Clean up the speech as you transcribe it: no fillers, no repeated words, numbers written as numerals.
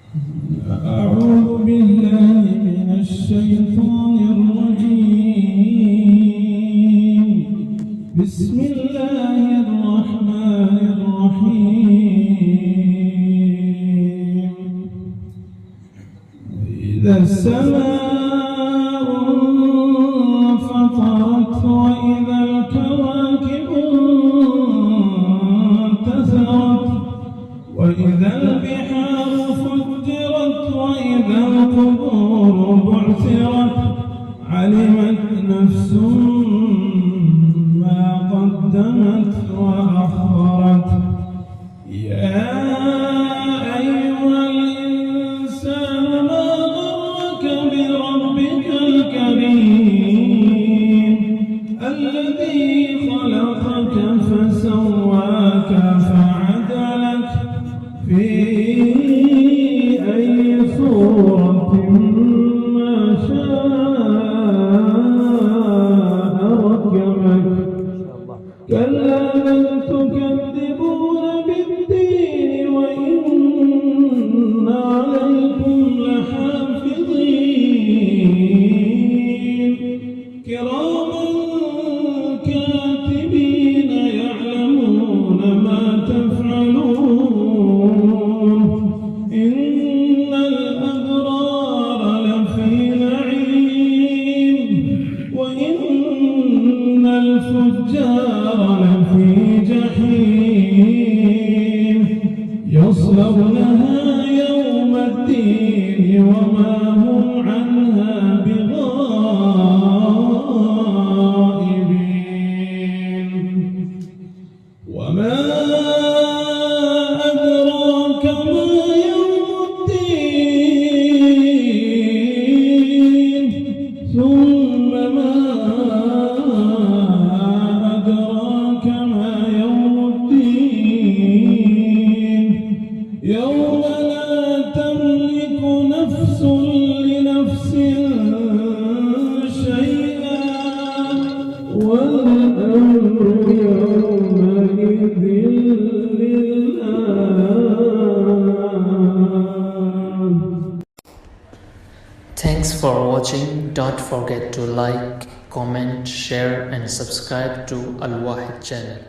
أعوذ بالله من الشيطان الرجيم. بسم الله الرحمن الرحيم. إذا السماء انفطرت وإذا الكواكب انتثرت وإذا البحار فجرت وإذا القبور بعثرت علمت نفس ما قدمت وأخرت. يا أيها الإنسان ما غرك بربك الكريم الذي خلقك فسواك فعدلك في أي صورة ما شاء ركبك. كلا بل تكذبون بالدين وإن عليكم لحافظين كراما كاتبين يعلمون ما تفعلون. إن الأبرار لفي نعيم وإن الفجار لفي جحيم يصلونها يوم الدين وما هم عنها بغائبين. وما أدراك ما يوم الدين ثم ما أدراك ما يوم الدين. يوم لا تملك نفس لنفس شيئا والأمر يومئذ لله. Thanks for watching. Don't forget to like, comment, share and subscribe to Al Wahid channel.